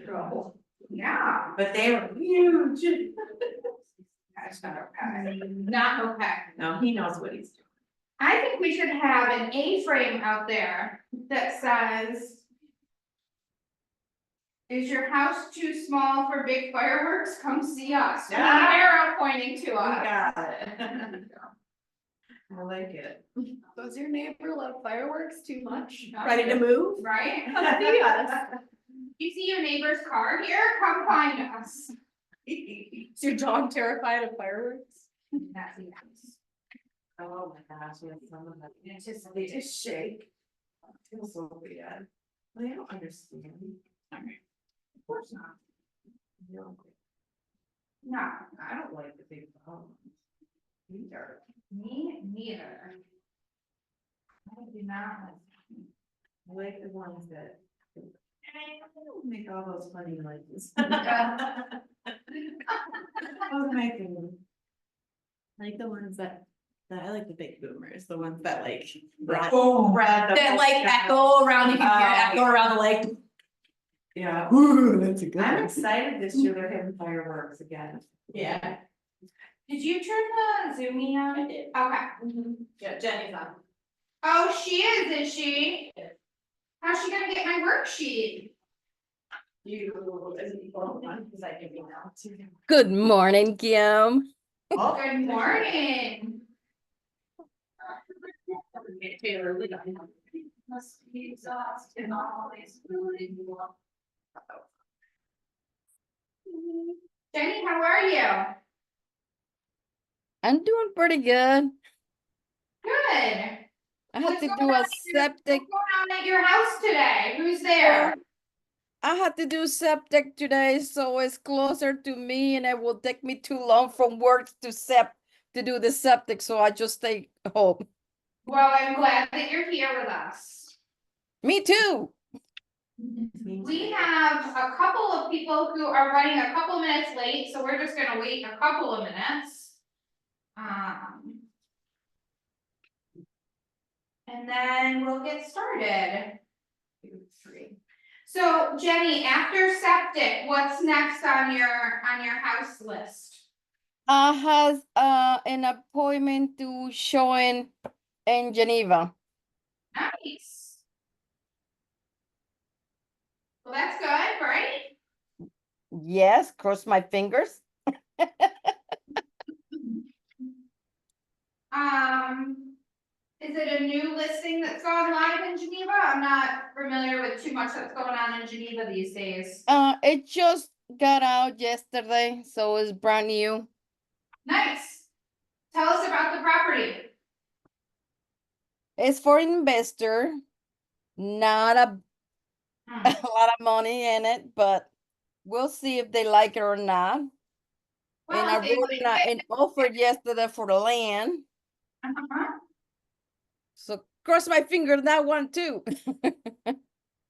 trouble. Yeah, But they were huge. that's not okay. Not okay. No, he knows what he's doing. I think we should have an A-frame out there that says. Is your house too small for big fireworks? Come see us. With an arrow pointing to We us. got it. I like it. Does your neighbor love fireworks too much? Ready to move? Right? Come see us. You see your neighbor's car here? Come find us. Is your dog terrified of fireworks? That's the house. Oh my gosh, we have some of them. They just shake. It feels so bad. They don't understand. Of course not. No, No, I don't like the big phones. Either. me neither. I do not I like the ones that. Make all those funny noises. like. Those make them. I like the ones that I like the big boomers, the ones that like. Oh. Brad. That like echo around, you can hear echo around the lake. Yeah. That's a good I'm excited this year they're having fireworks again. Yeah. Did you turn the zooming on? I did. Okay. Yeah, Jenny's on. Oh, she is she? How's she gonna get my worksheet? You, as you go on, because I can be now too. Good morning, Kim. Oh, Good morning. Taylor, we got. Must be exhausted, always really. Jenny, how are you? I'm doing pretty good. Good. I had What's to going do on a at your- septic. What's going on at your house today? Who's there? I had to do septic today, so it's closer to me, and it will take me too long from work to do the septic. So I just stay home. Well, I'm glad that you're here with us. Me too. We have a couple of people who are running a couple minutes late, so we're just gonna wait a couple of minutes. And then we'll get started. 2, 3. So Jenny, after septic, what's next on your house list? I has an appointment to showing in Geneva. Nice. Well, that's good, right? Yes, cross my fingers. Is it a new listing that's gone live in Geneva? I'm not familiar with too much that's going on in Geneva these days. It just got out yesterday, so it's brand new. Nice. Tell us about the property. It's for investor, not a Hmm. a lot of money in it, but we'll see if they like it or not. Well, And I if they wrote like an offer yesterday for the land, Uh-huh. so cross my finger on that one too.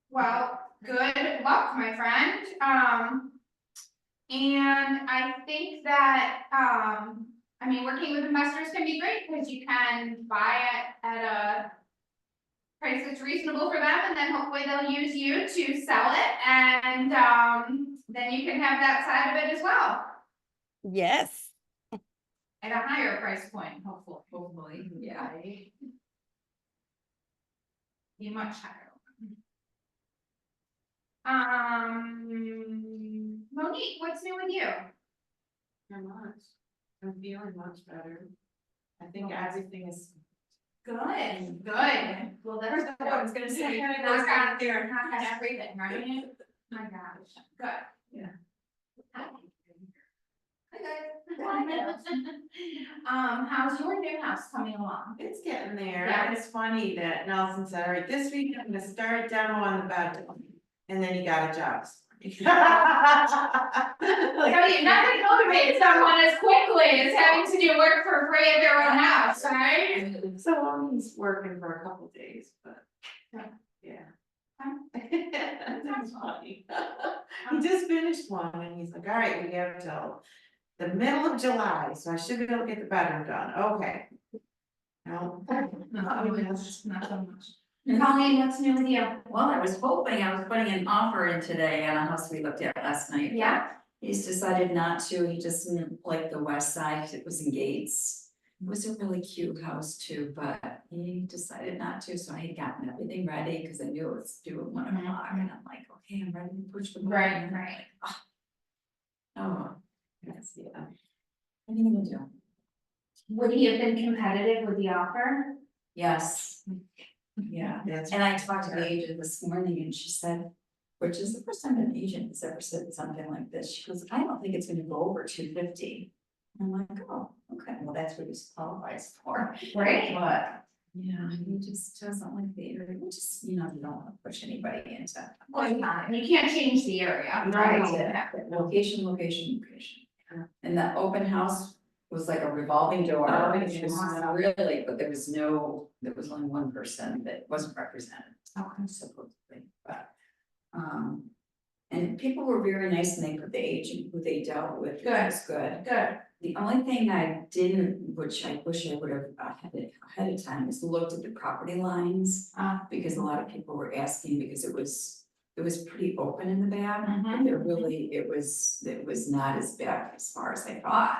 Well, good luck, my friend. And I think that, I mean, working with investors can be great because you can buy it at a price that's reasonable for them, and then hopefully they'll use you to sell it, and, then you can have that side of it as well, Yes. at a higher price point, hopefully, yeah. Be much higher. Monique, what's new with you? Not much. I'm feeling much better. I think everything is. Good. Well, that's what I was gonna say. Knock on there, knock on everything, right? My gosh, good. Yeah. Hi. Hi, guys. How's your new house coming along? It's getting there. Yeah. And it's funny that Nelson said, all right, this week I'm gonna start demo on the bedroom. And then he got a job. Tell you, nothing motivates someone as quickly as having to do work for free at their own house, right? So he's working for a couple days, but. Yeah. That's funny. He just finished one and he's like, all right, we have till the middle of July, so I should be able to get the bedroom done. Okay. No. Not so much. Colleen, what's new with you? Well, I was hoping, I was putting an offer in today on a house we looked at last night. Yeah. He's decided not to, he just didn't like the west side, it was in Gates. It was a really cute house too, but he decided not to, so I had gotten everything ready, cause I knew it was due at 1 Mhm. o'clock, and I'm like, okay, I'm ready to push the button. Right, right. Oh, that's, yeah. What are you gonna do? Would he have been competitive with the offer? Yes. Yeah, That's. and I talked to the agent this morning and she said, which is the first time an agent has ever said something like this, she goes, I don't think it's gonna go over 250. I'm like, oh, okay, well, that's what he's qualifies for. Right. But, yeah, he just doesn't like the area, which is, you don't wanna push anybody into. Of course not, you can't change the area, No, right? no. Location, location, location. And the open house was like a revolving door, Oh, which was yeah. really, but there was only one person that wasn't represented. Okay. Supposedly, but, and people were very nice and they put the agent who they dealt with, which Good. was good. Good. The only thing I didn't, which I wish I would have had it ahead of time, is looked at the property lines. Because a lot of people were asking, because it was pretty open in the back, but Mhm. there really, it was not as bad as far as I thought.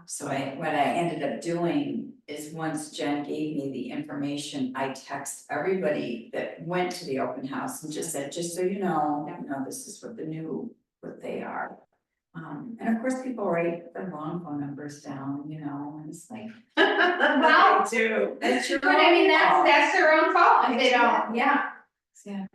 So what I ended up doing is once Jen gave me the information, I text everybody that went to the open house and just said, just so you know, this is what they are. And of course, people write the wrong phone numbers down, and it's like, Well, Me too. that's your But I mean, own fault. that's their own fault if they don't, Exactly. yeah, Yeah.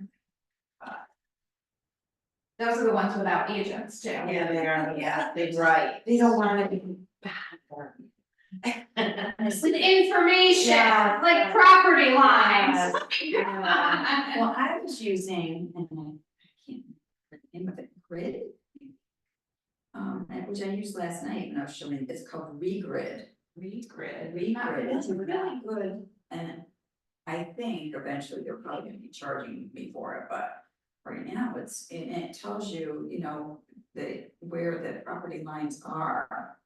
those are the ones without agents too. Yeah, they are, Yeah. they right, they don't wanna be bad for me. With information, Yeah. like property lines. Yeah. Well, I was using, and I can't remember the name of it, Grid. Which I used last night when I was showing, it's called Regrid. Regrid. Regrid, it's really good, and I think eventually they're probably gonna be charging me for it, but right now it tells you, where the property lines are.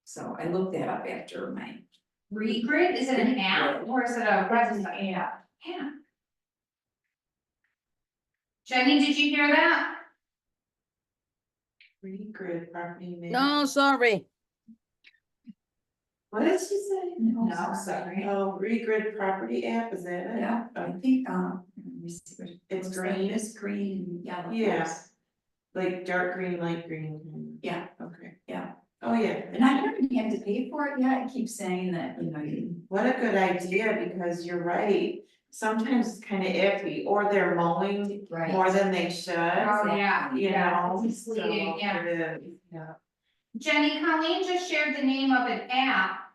So I looked that up after my. Regrid, is it an app or is it a website? Yeah. Yeah. Jenny, did you hear that? Regrid property. No, sorry. What did she say? No, sorry. Oh, Regrid property app, is that it? Yeah, I think, let me see what it It's looks like. green? It's green and yellow. Yes. Like dark green, light green. Yeah. Okay. Yeah. Oh, yeah. And I haven't had to pay for it yet, I keep saying that, What a good idea, because you're right. Sometimes it's kind of iffy, or they're mowing right. more than they should. Oh, yeah, You yeah, know, it's misleading, so yeah. it is, yeah. Jenny, Colleen just shared the name of an app,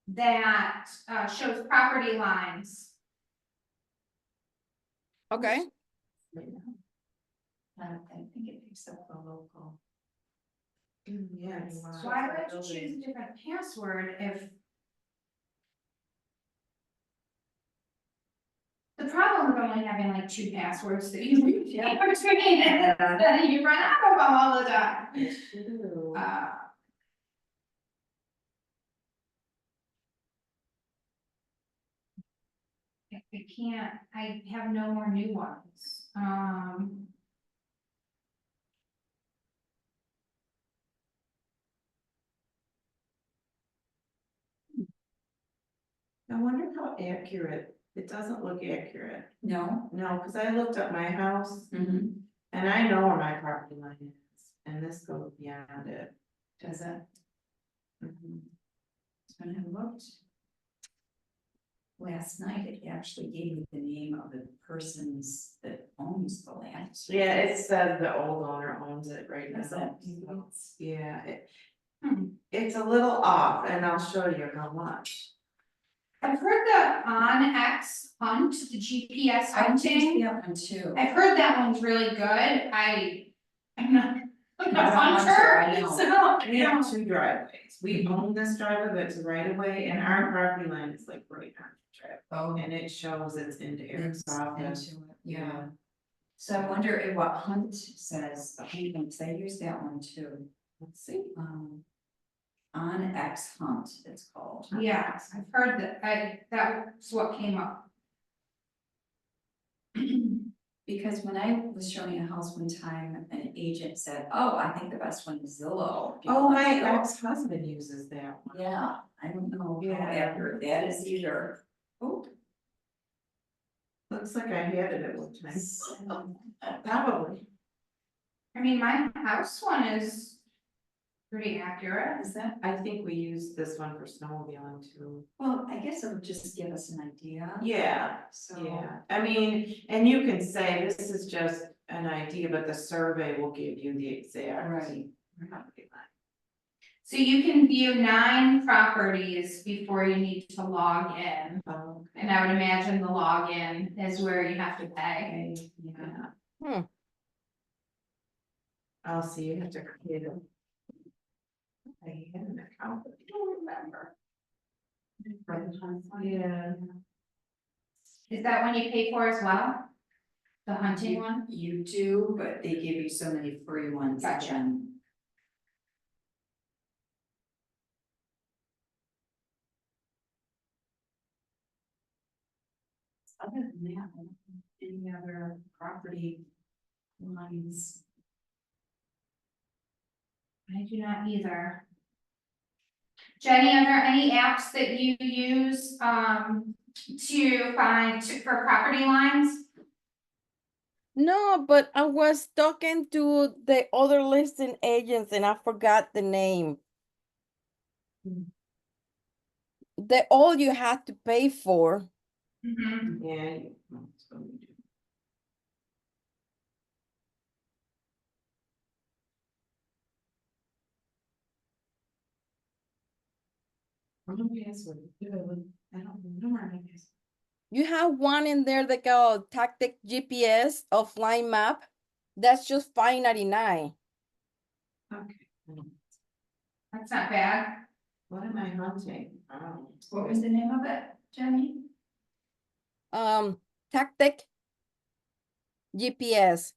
that, shows property lines. Okay. I think it picks up the local. Yeah. So why would you choose a different password if? The problem with only having like 2 passwords that you repeat between is that you run out of them all the time. True. I can't, I have no more new ones, I wonder how accurate, it doesn't look accurate. No? No, cause I looked up my house Mm-hmm. and I know where my property line is, and this goes beyond it. Does it? Mhm. When I looked. Last night, it actually gave me the name of the persons that owns the land. Yeah, it says the old owner owns it right Does now. it? so, Yeah, Hmm. it's a little off, and I'll show you how much. I've heard the OnX hunt, the GPS I hunting. changed that one too. I've heard that one's really good, I'm not a Not a hunter, I hunter, know. so. We have 2 driveways, we own this driveway, but it's right away, and our property line is like right on the trip. Oh, And it shows it's into Eric's it's office. into it, yeah. So I wonder if what Hunt says, because I use that one too. Let's see. On X Hunt, it's called. Yeah, I've heard that's what came up. Because when I was showing a house one time, an agent said, oh, I think the best one is Zillow. Oh, my People like, ex-husband uses that one. yeah, I don't know how Yeah. accurate that is either. Oh. Looks like I had it at one time. So, Probably. I mean, my house one is pretty accurate. Is that, I think we use this one for snowmobiling too. well, I guess it would just give us an idea. Yeah, So. yeah. I mean, and you can say this is just an idea, but the survey will give you the exact. Right. property line. So you can view 9 properties before you need to log in. Oh, And I would imagine the login is where you have to pay. okay, yeah. Hmm. I'll see, you have to create a. I had an account, but I don't remember. Yeah. Is that one you pay for as well? The hunting one? You do, but they give you so many free ones. Gotcha. Jen. Other than that, I don't know any other property lines. I do not either. Jenny, are there any apps that you use, to find, for property lines? No, but I was talking to the other listing agents and I forgot the name. Hmm. The all you had to pay for. Mhm. Yeah. Well, so we do. I don't know password. I don't remember my password. You have one in there that called Tactic GPS offline map. That's just $5.99. Okay. That's not bad. What am I hunting? Oh. What was the name of it, Jenny? Tactic GPS.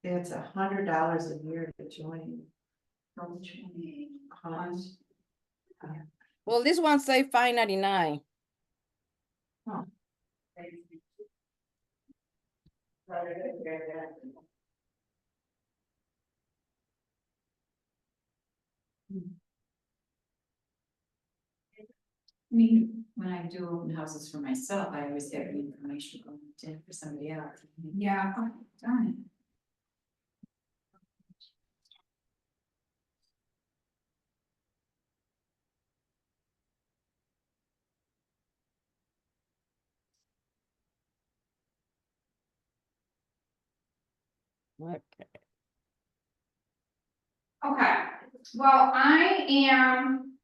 It's $100 a year to join. Hunt. Well, this one say $5.99. I mean, when I do open houses for myself, I always have the information going in for somebody else. Yeah. Oh, darn it. Okay. Okay, well, I am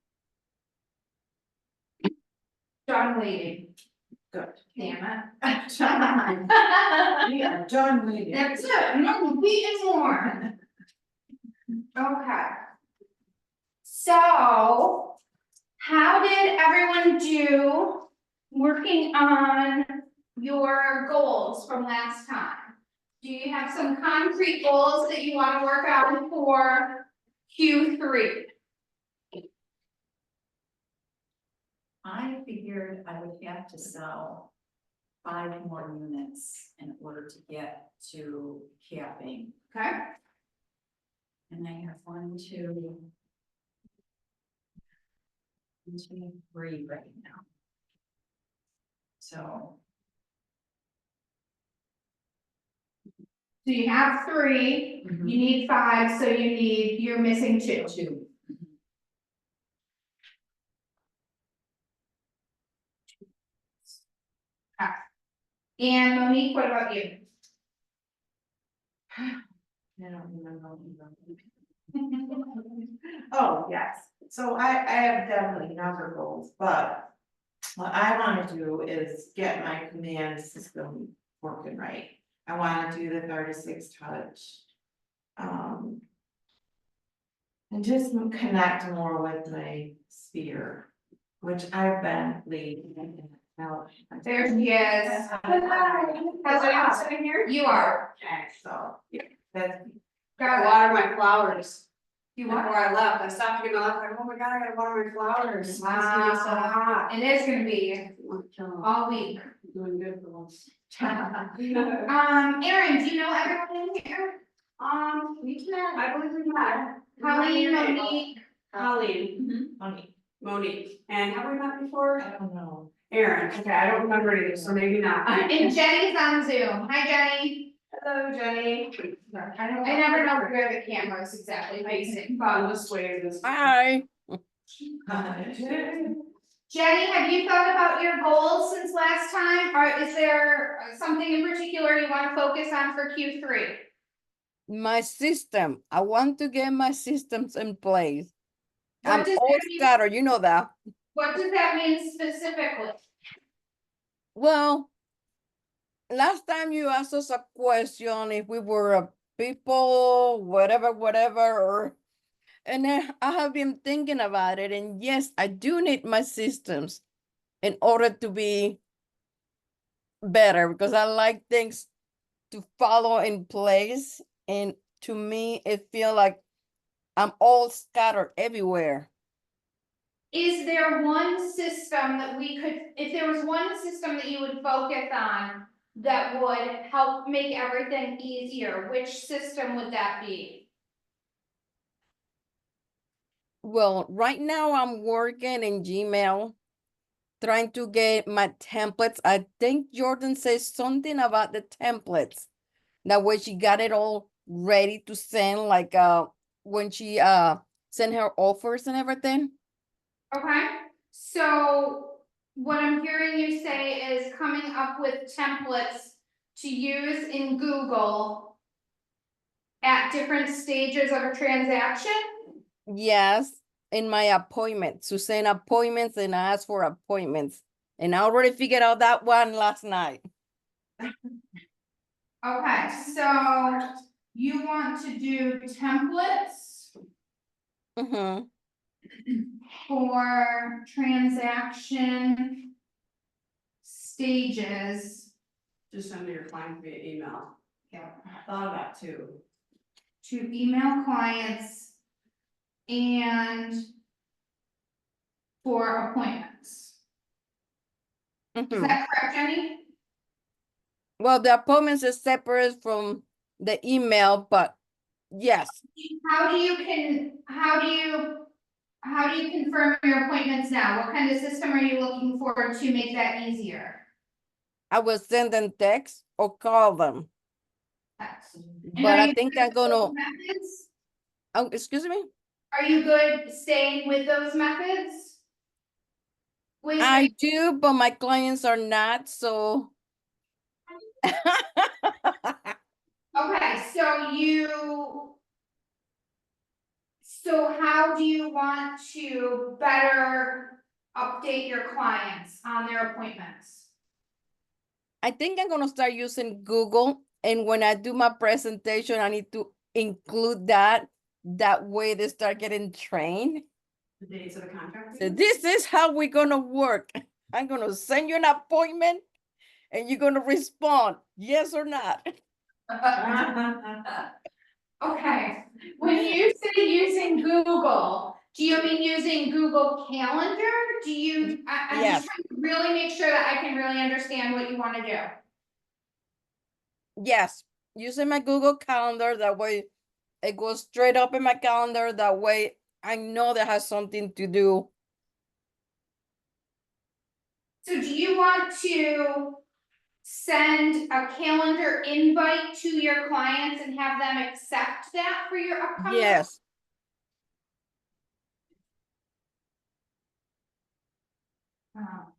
done waiting. Good. Damn Done. it. We are done waiting. That's it, no waiting more. Okay. So, how did everyone do working on your goals from last time? Do you have some concrete goals that you wanna work on for Q3? I figured I would have to sell 5 more units in order to get to capping. Okay, And I have 1, 2, 3 right now. So, so you have 3, Mhm. you need 5, so you're missing 2. 2. And Monique, what about you? I don't remember. Oh, yes, so I have definitely number goals, but what I wanna do is get my command system working right. I wanna do the 36 touch. And just connect more with my sphere, which I've been leading. There she is. How's it sitting here? You are. Okay, so, yeah, that's, Got it. Water my flowers. You Before what? I left, I stopped to get my, like, oh my god, I gotta water my flowers. It's gonna be so hot. It is gonna be I'm killing it. all week. Doing good for once. Erin, do you know everyone in here? We met, I believe we met. Colleen, Monique, Colleen, Funny. Monique, and have we met before? I don't know. Aaron, okay, I don't remember either, so maybe not. and Jenny's on Zoom. Hi, Jenny. Hello, Jenny. I never know where the camera is exactly facing, Fun but. this way, this. Hi. Jenny, have you thought about your goals since last time, or is there something in particular you wanna focus on for Q3? My system. I want to get my systems in place. What I'm does all that mean? scattered, you know that. What does that mean specifically? Well, last time you asked us a question if we were a people, whatever, or, and then I have been thinking about it, and yes, I do need my systems in order to be better, because I like things to follow in place, and to me, it feel like I'm all scattered everywhere. Is there one system that we could, if there was one system that you would focus on that would help make everything easier, which system would that be? Well, right now I'm working in Gmail, trying to get my templates. I think Jordan says something about the templates. That way she got it all ready to send, like when she sent her offers and everything. Okay, so what I'm hearing you say is coming up with templates to use in Google at different stages of a transaction? Yes, in my appointments, to send appointments and ask for appointments. And I already figured out that one last night. Okay, so you want to do templates Mm-hmm. for transaction stages Just send me your client via email. Yeah, I thought of that too. to email clients and for appointments. Is Mm-hmm. that correct, Jenny? Well, the appointments is separate from the email, but yes, How do you confirm your appointments now? What kind of system are you looking for to make that easier? I will send them text or call them. Text. But I think I'm gonna, Methods? oh, excuse me? Are you good staying with those methods? With I do, but my clients are not, so. okay, so how do you want to better update your clients on their appointments? I think I'm gonna start using Google, and when I do my presentation, I need to include that. That way they start getting trained. The dates of the contract. So this is how we're gonna work. I'm gonna send you an appointment and you're gonna respond, yes or not. Okay, when you say using Google, do you mean using Google Calendar? Do you, I'm Yes. just trying to really make sure that I can really understand what you wanna do. Yes, using my Google Calendar, that way it goes straight up in my calendar. That way I know that has something to do. So do you want to send a calendar invite to your clients and have them accept that for your upcoming? Yes, Oh.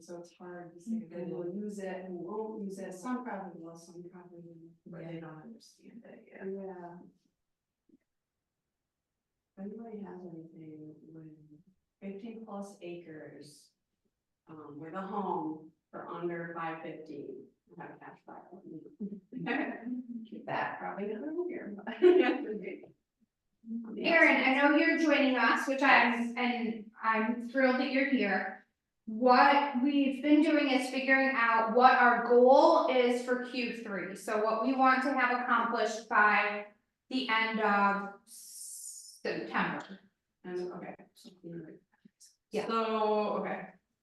So it's hard to say that we'll use it and we won't use it, some probably will, some probably won't. But they don't understand it yet. Yeah. If anybody has anything with 50+ acres, with a home for under 550, I have a cash file. Keep that probably not over here, but. Erin, I know you're joining us, which I'm thrilled that you're here. what we've been doing is figuring out what our goal is for Q3, so what we want to have accomplished by the end of September. And, okay. Yeah. So, okay,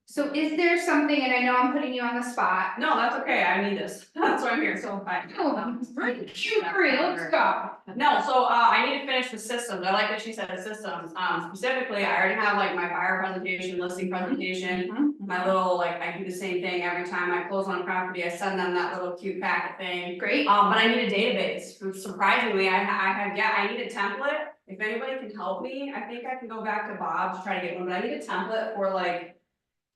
So is there something, and I know I'm putting you on the spot. no, that's okay, I need this, that's why I'm here, so I. Oh, right, Q3, let's go. No, so, I need to finish the systems, I like that she said systems, specifically, I already have like my buyer presentation, listing presentation. My little, like, I do the same thing every time I close on a property, I send them that little cute packet thing. Great. But I need a database, surprisingly, I need a template, if anybody can help me, I think I can go back to Bob to try to get one, but I need a template for like.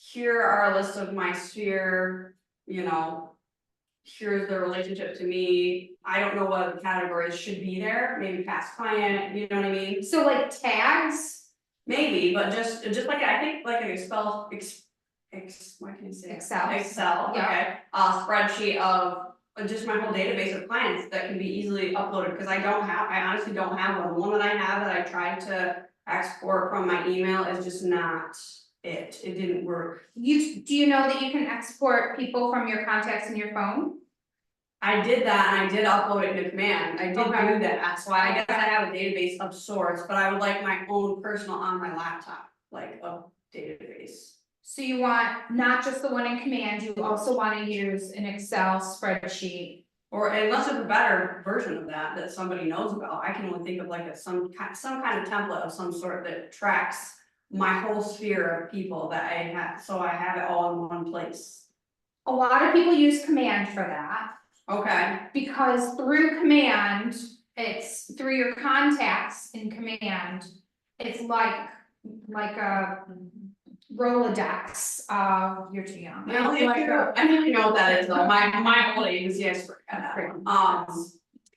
Here are a list of my sphere, you know. Here's the relationship to me, I don't know what the categories should be there, maybe past client, you know what I mean? So like tags, Maybe, but just like, I think like an what can you say? Excel. Excel, Yeah. okay, spreadsheet of just my whole database of clients that can be easily uploaded, because I honestly don't have one. The one that I have that I tried to export from my email is just not it didn't work. do you know that you can export people from your contacts in your phone? I did that and I did upload it into Command, I did Okay. do that, so I guess I have a database of sorts, but I would like my own personal on my laptop, like a database. So you want not just the one in Command, you also wanna use an Excel spreadsheet. Or unless it's a better version of that somebody knows about, I can only think of like some kind of template of some sort that tracks my whole sphere of people that I have, so I have it all in one place. A lot of people use Command for that, Okay, because through Command, it's through your contacts in Command. It's like a Rolodex, you're too young. I don't even know what that is though, my old agency, I forgot that one.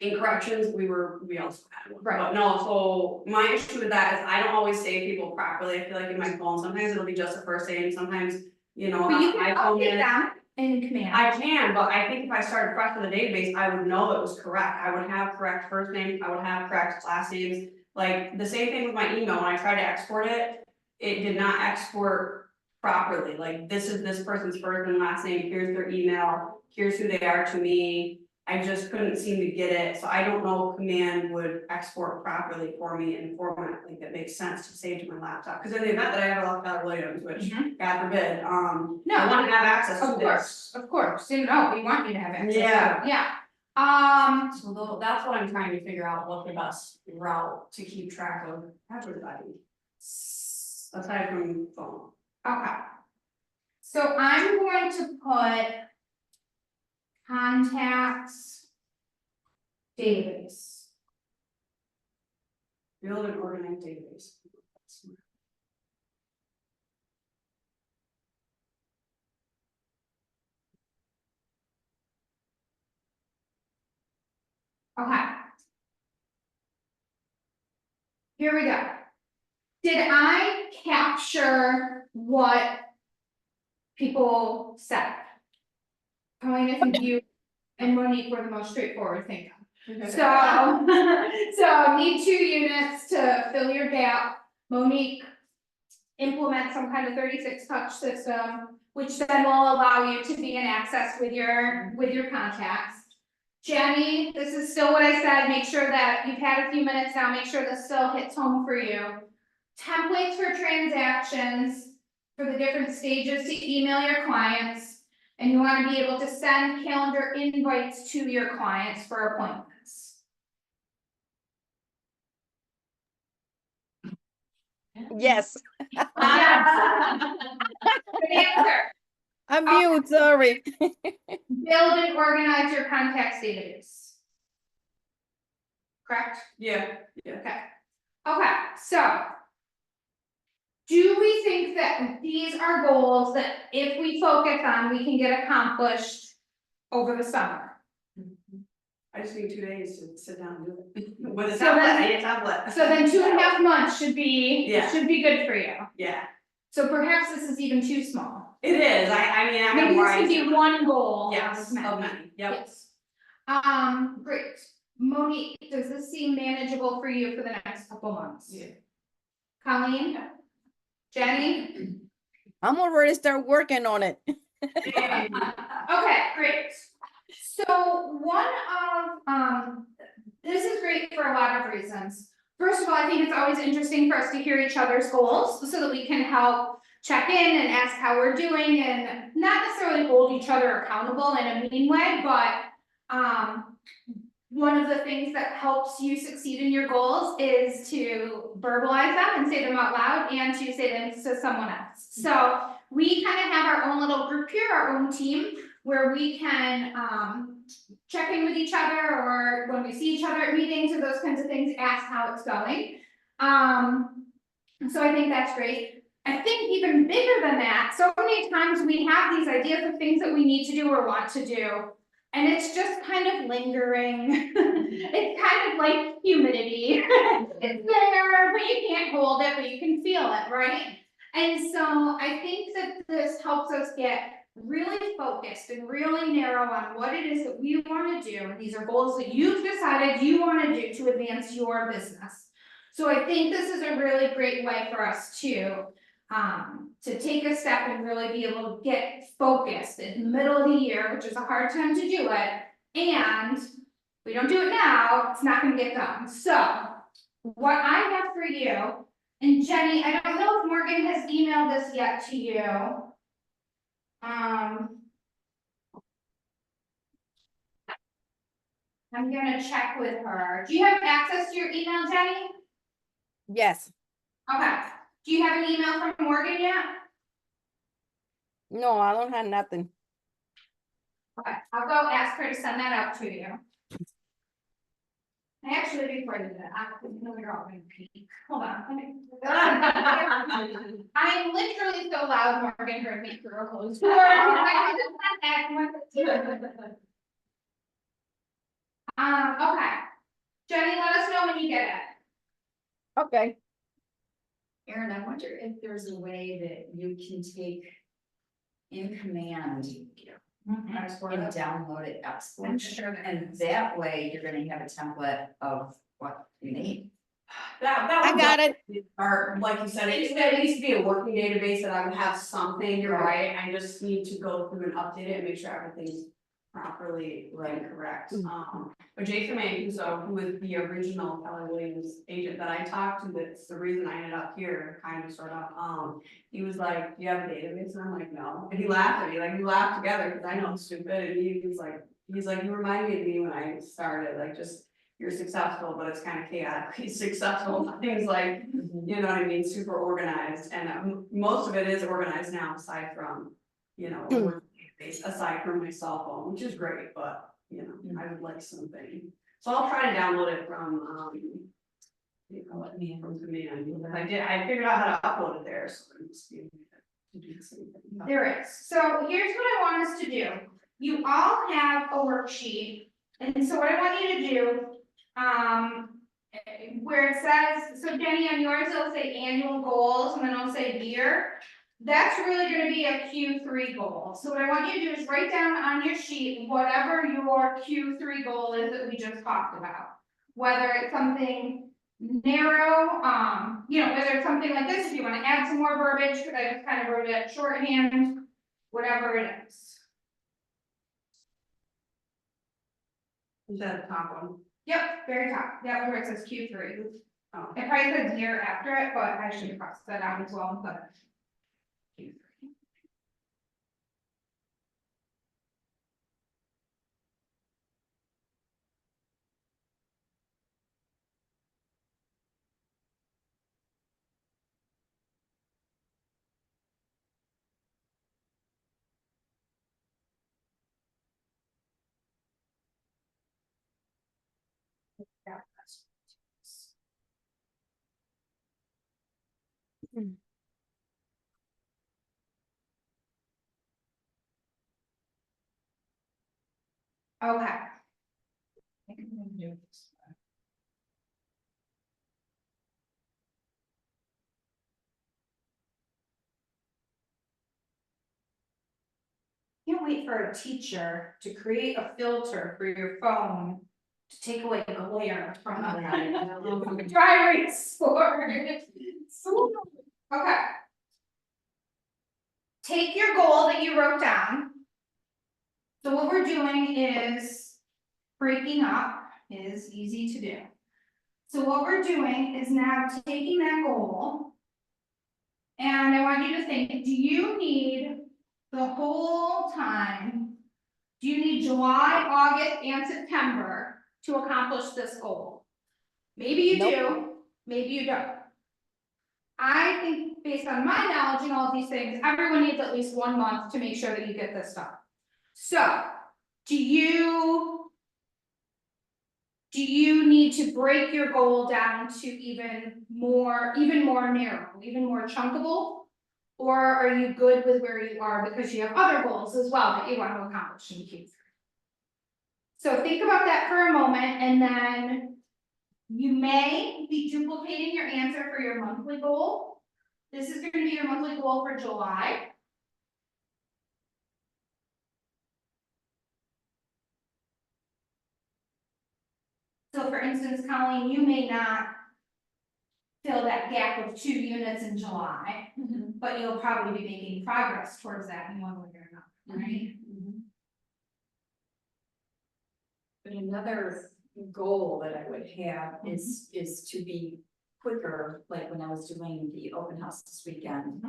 In corrections, we also had one, Right. but no, so my issue with that is I don't always save people properly, I feel like in my phone, sometimes it'll be just a first name, sometimes, you know, But you can iPhone update is. them in Command. I can, but I think if I started fresh with the database, I would know it was correct, I would have correct first name, I would have correct last names. Like, the same thing with my email, when I tried to export it, it did not export properly, like, this is this person's first and last name, here's their email, here's who they are to me. I just couldn't seem to get it, so I don't know if Command would export properly for me in format, like, that makes sense to save to my laptop, because in the event that I have a lot of Keller Williams, which, God forbid, I wanna have access to this. Of course, you know, we want you to have access to it, Yeah. yeah. So that's what I'm trying to figure out, what the best route to keep track of everybody. Aside from phone. Okay. So I'm going to put contacts database. Build an organized database. Okay. Here we go. Did I capture what people said? Colleen, I think you and Monique were the most straightforward thinker. So, so need 2 units to fill your gap. Monique implement some kind of 36 touch system, which then will allow you to be in access with your contacts. Jenny, this is still what I said, make sure that you've had a few minutes now, make sure this still hits home for you. Templates for transactions for the different stages to email your clients. And you wanna be able to send calendar invites to your clients for appointments. Yes, Yes. Good answer. I'm mute, sorry. Build and organize your contacts database. Correct? Yeah, Okay. Okay, so. Do we think that these are goals that if we focus on, we can get accomplished over the summer? I just need 2 days to sit down and do it. With a So tablet, then- I need a tablet. So then 2.5 months should Yeah. be good for you. Yeah, So perhaps this is even too small. it is, I mean, I'm. Maybe this could be one goal. Yes, out of of many. many, yep. Yes. Great. Monique, does this seem manageable for you for the next couple months? Yeah. Colleen? Jenny? I'm already start working on it. Okay, great. So one of, this is great for a lot of reasons. First of all, I think it's always interesting for us to hear each other's goals so that we can help check in and ask how we're doing and not necessarily hold each other accountable in a mean way, but one of the things that helps you succeed in your goals is to verbalize them and say them out loud and to say them to someone else. So we kind of have our own little group here, our own team, where we can check in with each other, or when we see each other at meetings or those kinds of things, ask how it's going. So I think that's great. I think even bigger than that, so many times we have these ideas of things that we need to do or want to do, and it's just kind of lingering. It's kind of like humidity. It's there, but you can't hold it, but you can feel it, right? And so I think that this helps us get really focused and really narrow on what it is that we want to do. And these are goals that you've decided you want to do to advance your business. So I think this is a really great way for us to take a step and really be able to get focused in the middle of the year, which is a hard time to do it. And if we don't do it now, it's not gonna get done. So what I have for you, and Jenny, I don't know if Morgan has emailed this yet to you. I'm gonna check with her. Do you have access to your email, Jenny? Yes. Okay. Do you have an email from Morgan yet? No, I don't have nothing. Okay, I'll go ask her to send that out to you. I actually recorded that. I know you're all gonna peek. Hold on. I'm literally so loud, Morgan heard me through a closed door. Okay. Jenny, let us know when you get it. Okay. Erin, I wonder if there's a way that you can take in command and download it, export. I'm sure there And is. that way you're gonna have a template of what you need. That I would got it. Or like you said, it needs to be a working database that I would have something, you're right, I just need to go through and update it and make sure everything's properly and correct. But Jason Mancuso, who is the original Keller Williams agent that I talked to, that's the reason I ended up here, kind of sort of, he was like, do you have a database? And I'm like, no, and he laughed at me, like, we laughed together, because I know I'm stupid, and he was like, you remind me of me when I started, like, just, you're successful, but it's kind of chaotic, he's successful, things like, you know what I mean, super organized, and most of it is organized now, aside from, you know, a work database, aside from my cell phone, which is great, but, you know, I would like something. So I'll try to download it from, you know, let me from command, because I figured out how to upload it there, so I'm just being to do the same thing. There is. So here's what I want us to do. You all have a worksheet. And so what I want you to do, where it says, so Jenny, on yours, it'll say annual goals, and then it'll say year. That's really gonna be a Q3 goal. So what I want you to do is write down on your sheet, whatever your Q3 goal is that we just talked about. Whether it's something narrow, you know, whether it's something like this, if you wanna add some more verbiage, because I just kind of wrote it shorthand, whatever it is. Is that the top one? Yep, very top, yeah, where it says Q3. Oh. It probably says year after it, but I should cross that out as well, but. Q3. Yeah, that's. Okay. I think I'm gonna do this. Can't wait for a teacher to create a filter for your phone to take away glare from the dry erase board. Okay. take your goal that you wrote down. So what we're doing is breaking up is easy to do. So what we're doing is now taking that goal. And I want you to think, do you need the whole time? Do you need July, August, and September to accomplish this goal? Maybe you Nope. do, maybe you don't. I think based on my knowledge and all of these things, everyone needs at least 1 month to make sure that you get this done. So, do you need to break your goal down to even more narrow, even more chunkable? Or are you good with where you are because you have other goals as well that you want to accomplish in Q3? So think about that for a moment, and then you may be duplicating your answer for your monthly goal. This is going to be your monthly goal for July. So for instance, Colleen, you may not fill that gap of 2 units in July, but you'll probably be making progress towards that in one way or another, right? But another goal that I would have is to be quicker, like when I was doing the open house this weekend.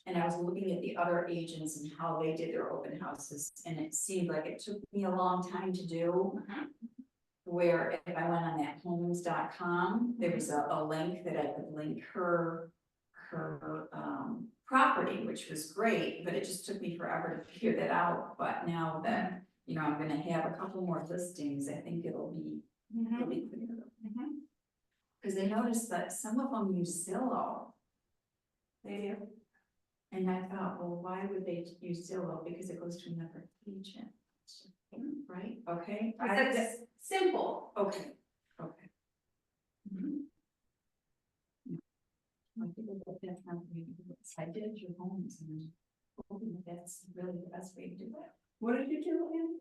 And I was looking at the other agents and how they did their open houses, and it seemed like it took me a long time to do. Where if I went on that homes.com, there was a link that I could link her property, which was great, but it just took me forever to figure that out. But now that, you know, I'm gonna have a couple more listings, I think it'll be quicker. Cause I noticed that some of them use Zillow. They do. And I thought, well, why would they use Zillow? Because it goes to another agent. Right, okay. That's simple. Okay, okay. I think that's how we do it. I did your homes and hoping that's really the best way to do it. What did you do again?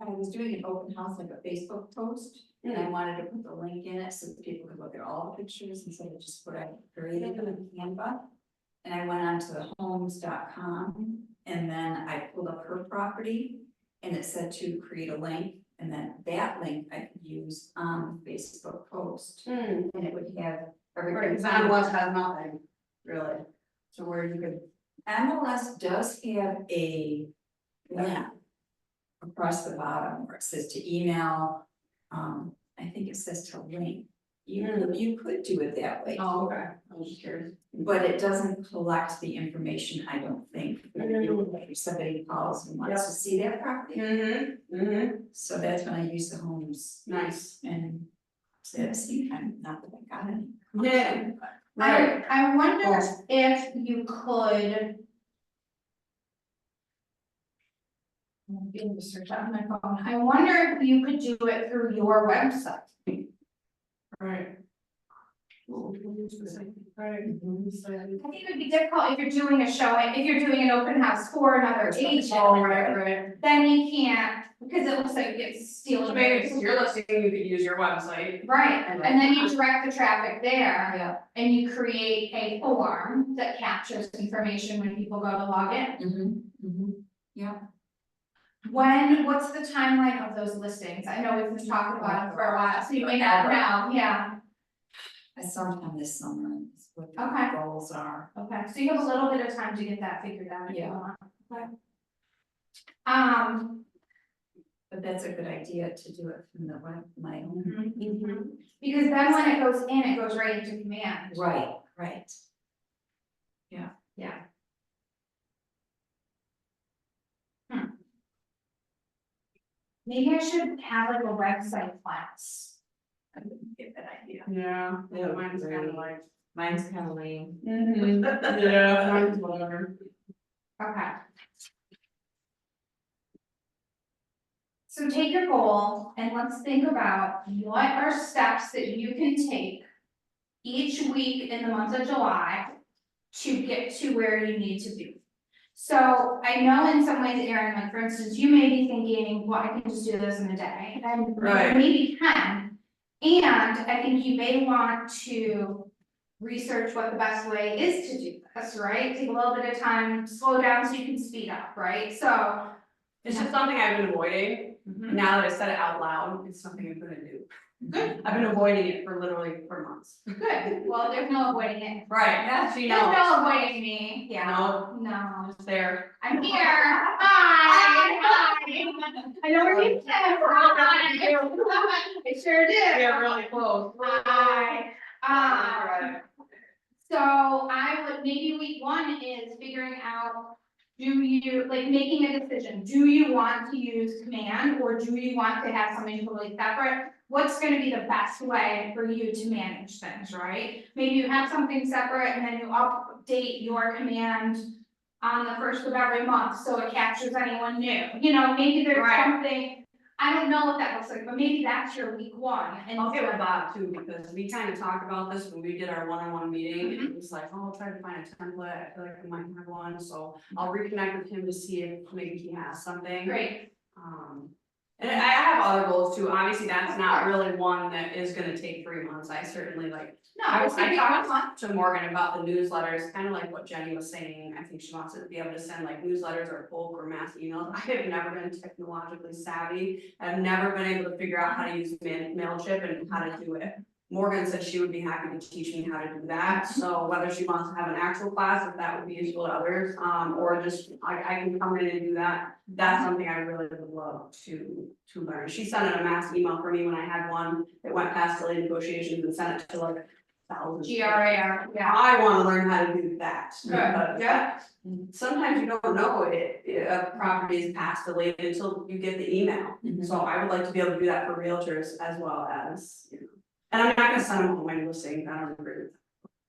I was doing an open house, like a Facebook post, and I wanted to put the link in it so that people could look at all the pictures instead of just what I created in Canva. And I went on to the homes.com, and then I pulled up her property, and it said to create a link, and then that link I could use on the Facebook post, and it would have everything. MLS has nothing, really. So where you could, MLS does have a link across the bottom where it says to email. I think it says to link. You could do it that way. oh, okay, I was just curious. But it doesn't collect the information, I don't think. If somebody calls and wants to see their property. So that's when I use the homes Nice. and see, not that I got any. Yeah. I wonder if you could. I'm being to search on my phone. I wonder if you could do it through your website. Right. Right. I think it would be difficult if you're doing a showing, if you're doing an open house for another agent. Right. Then you can't, because it looks like it's stealing. So maybe since you're listing, you could use your website. Right, and then you direct the traffic there. Yeah. And you create a form that captures information when people go to log in. Yeah. What's the timeline of those listings? I know we've been talking about it for a while, so you may not know, yeah, Sometime this summer is what Okay. the goals are. okay, so you have a little bit of time to get that figured out if you Yeah. want. Okay. But that's a good idea to do it from the web, my own. Because then when it goes in, it goes right into command. Right, right. Yeah. Maybe I should have like a website class. I wouldn't get that idea. Yeah, Yeah, mine's kind of like. Mine's kind of lame. Yeah, mine's whatever. Okay. So take your goal and let's think about what are steps that you can take each week in the month of July to get to where you need to be. So I know in some ways, Erin, like for instance, you may be thinking, well, I can just do this in a day, and Right. maybe you can. And I think you may want to research what the best way is to do this, right? Take a little bit of time, slow down so you can speed up, right? So. It's just something I've been avoiding, Mhm. now that I said it out loud, it's something I'm gonna do. Good, I've been avoiding it for months. good, well, there's no avoiding it. Right, yeah, she There's knows, no avoiding me, yeah, no, no, it's there. I'm here, hi. I know where you live, hi. I sure do. really close. Hi, Right. so I would, maybe week one is figuring out. Do you, like, making a decision, do you want to use command, or do you want to have something totally separate? What's gonna be the best way for you to manage things, right? Maybe you have something separate and then you update your command on the first of every month, so it captures anyone new, you know, maybe there's Right. something. I don't know what that looks like, but maybe that's your week one, and. I'll get with Bob too, because we kind of talked about this when we did our one-on-one meeting, and it was like, oh, I'll try to find a template, I feel like I might have one, so I'll reconnect with him to see if maybe he has something. Great, And I have other goals too, obviously that's not really one that is gonna take 3 months, I certainly like. no, I it's gonna be talked fun. to Morgan about the newsletters, kind of like what Jenny was saying, I think she wants to be able to send like newsletters or bulk or mass emails. I have never been technologically savvy, I've never been able to figure out how to use MailChimp and how to do it. Morgan said she would be happy to teach me how to do that, so whether she wants to have an actual class, if that would be useful to others, or just, I can come in and do that. That's something I really would love to learn. She sent in a mass email for me when I had one that went past delayed negotiations and sent it to like thousands. GRAR, yeah. I wanna learn how to do that. Good, because yeah. Sometimes you don't know a property is past delayed until you get the email. So I would like to be able to do that for realtors as well as, you know. And I'm not gonna send them all my listings, I don't agree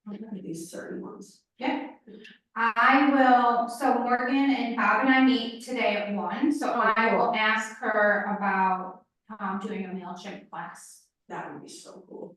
with these certain ones. Yeah. I will, so Morgan and Bob and I meet today at 1, so I will ask her about doing a MailChimp class. That would be so cool.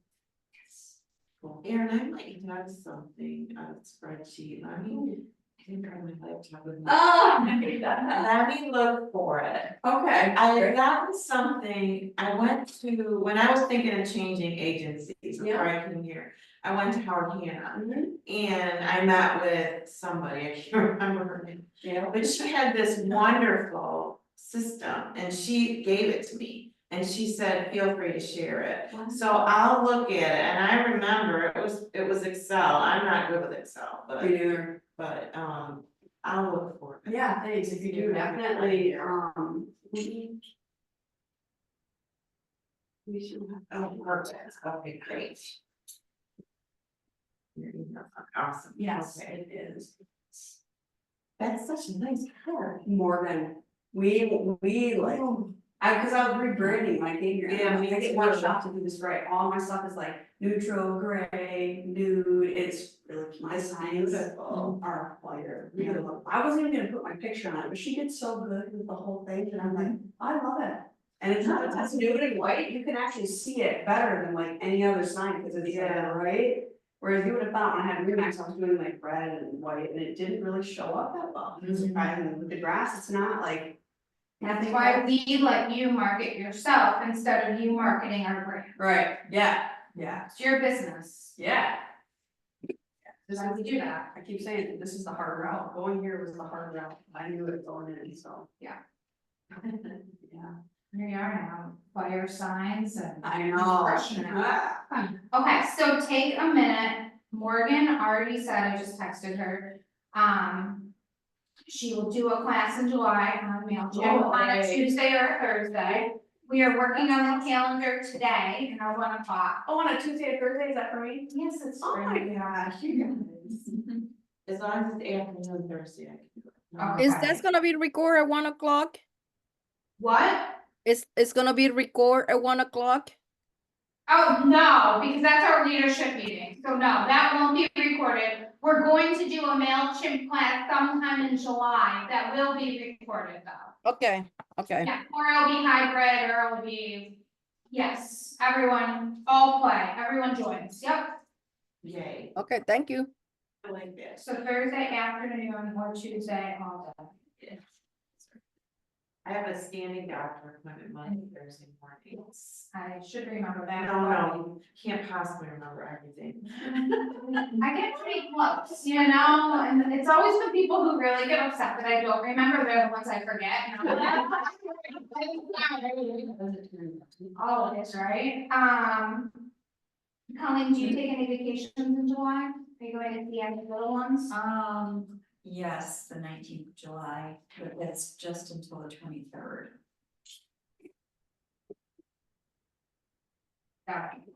Aaron, I might have something on a spreadsheet, I mean, I didn't bring my laptop with me. Oh, Let me look for it. okay. I got something, I went to, when I was thinking of changing agencies before I came here, I went to Howard Hanna. And I met with somebody, I can't remember her name, Yeah. but she had this wonderful system and she gave it to me. And she said, feel free to share it. So I'll look at it and I remember it was Excel. I'm not good with Excel, but I'll look for it. Yeah, thanks, if you do, definitely, we should have. Oh, perfect. Okay, great. Your email, awesome. Yes, Okay. it is. That's such a nice card. Morgan, we like, cause I was rebranding my thing here. Yeah, me I get too. one shot to do this right, all my stuff is like neutral, gray, nude, it's really, my signs Beautiful. are whiter. Really love- I wasn't even gonna put my picture on it, but she did so good with the whole thing, and I'm like, I love it. And it's nude and white, you can actually see it better than like any other sign, cause it's Yeah. right? Whereas you would have thought when I had Remax, I was doing like red and white, and it didn't really show up that well, surprisingly, with the grass, it's not like. That's why we let you market yourself instead of you marketing our brand. Right, yeah, It's your business. yeah. Just have to do that. I keep saying, it, this is the hard route, going here was the hard route, I knew it going in, so. Yeah. Yeah, Here you are now, fire signs and. I know. Crushing it. Ah. Okay, so take a minute, Morgan already said, I just texted her, she will do a class in July on MailChimp Oh, on a yay. Tuesday or a Thursday. We are working on the calendar today in our 1 o'clock. Oh, on a Tuesday or Thursday, is that for me? Yes, it's. Oh my gosh, you guys. As long as it's afternoon Thursday, I can do it. Okay. Is that gonna be recorded at 1 o'clock? What? It's gonna be recorded at 1 o'clock? Oh, no, because that's our leadership meeting, so no, that won't be recorded. We're going to do a MailChimp class sometime in July, that will be recorded though. Okay, okay. Yeah, or it'll be hybrid, or it'll be, yes, everyone, all play, everyone joins, yep. Yay, Okay, thank you. I like that. So Thursday afternoon or Tuesday, all day. I have a standing doctor appointment Monday, Thursday mornings. I should remember that. No, can't possibly remember everything. I get pretty close, you know, and it's always the people who really get upset that I don't remember, they're the ones I forget. And I'm like, all of this, right? Colleen, do you take any vacations in July? Are you going to see any little ones? Yes, the 19th of July, but that's just until the 23rd. Got it.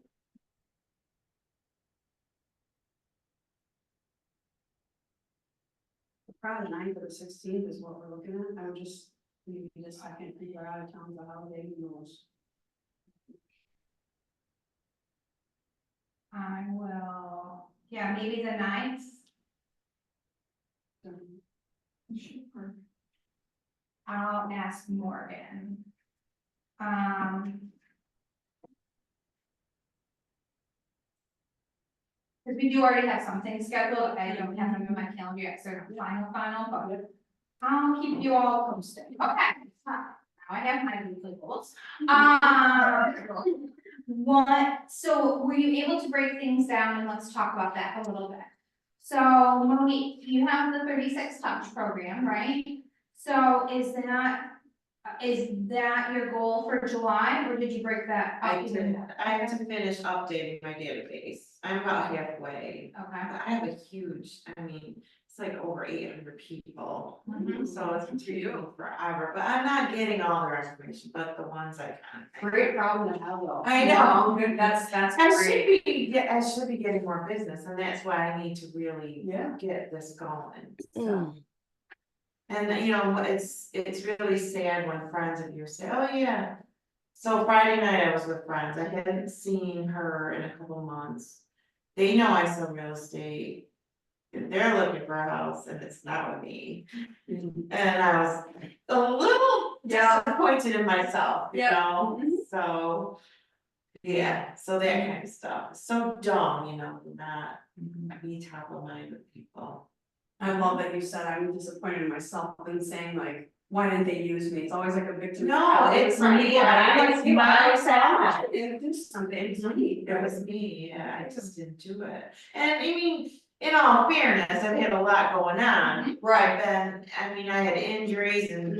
Probably the 9th or the 16th is what we're looking at, I would just, maybe just, I can't figure out of town the holiday, who knows? I will, yeah, maybe the 9th. Sure. I'll ask Morgan. Cause we do already have something scheduled, I don't have them in my calendar yet, so they're not final, but I'll keep you all posted. Okay, now I have my weekly goals. So were you able to break things down, and let's talk about that a little bit. So Monique, you have the 36 touch program, right? So is that your goal for July, or did you break that I up? did, I have to finish updating my database. I'm about halfway. Okay. But I have a huge, I mean, it's like over 800 people. Mhm. So it's taking forever, but I'm not getting all their information, but the ones I can. Great problem to have though. I know. Good, that's I great. should be, yeah, I should be getting more business, and that's why I need to really Yeah. get this going, so. Mm. And you know, it's really sad when friends of yours say, oh yeah. So Friday night I was with friends, I hadn't seen her in a couple of months. They know I sell real estate. And they're looking for a house and it's not with me. And I was a little disappointed in myself, you Yeah. know, so. Yeah, so that kind of stuff, so dumb, you know, not be top of mind with people. I love that you said I'm disappointed in myself and saying like, why didn't they use me? It's always like a victim. No, mentality. it's Like, me, why I- didn't it's you? my I said, fault. "It do something, it's me. It was me, yeah, I just didn't do it, and I mean, in all fairness, I've had a lot going on. Right. Then, I mean, I had injuries in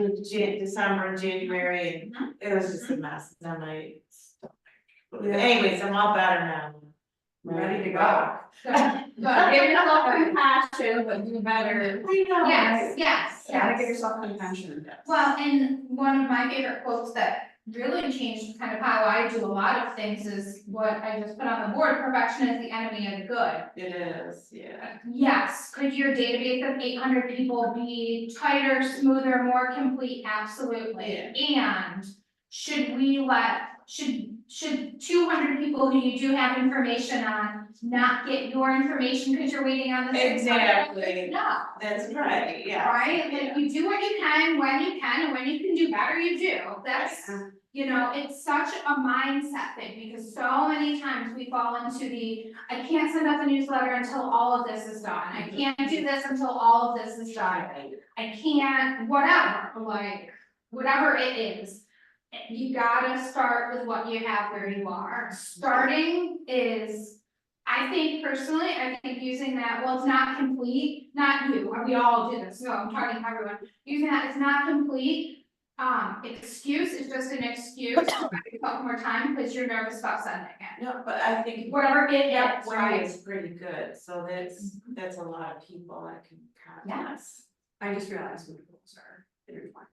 December and January, and it was just a mess, then I stopped. But Yeah. anyways, I'm all better now. Ready to go. rock. Good, good. Give yourself compassion, but do better. I know, Yes, right? yes. Gotta give yourself compassion. Well, and one of my favorite quotes that really changed kind of how I do a lot of things is what I just put on the board, perfection is the enemy of the good. It is, yeah. Yes, could your database of 800 people be tighter, smoother, more complete? Absolutely. And should should 200 people who you do have information on not get your information because you're waiting on the 600? Exactly. No. That's right, yeah. Right, like you do what you can, when you can, and when you can do better, you do. That's, you know, it's such a mindset thing, because so many times we fall into the, I can't send out the newsletter until all of this is done. I can't do this until all of this is done. I can't, whatever, like, whatever it is. You gotta start with what you have where you are. Starting is, I think personally, I think using that, well, it's not complete, not you, we all do this, no, I'm talking to everyone. Using that, it's not complete, excuse is just an excuse, to take a couple more time because you're nervous about sending it. No, but I think. Whatever it is, That way right? is pretty good, so that's a lot of people I can contact. Yes. I just realized what goals are intertwined.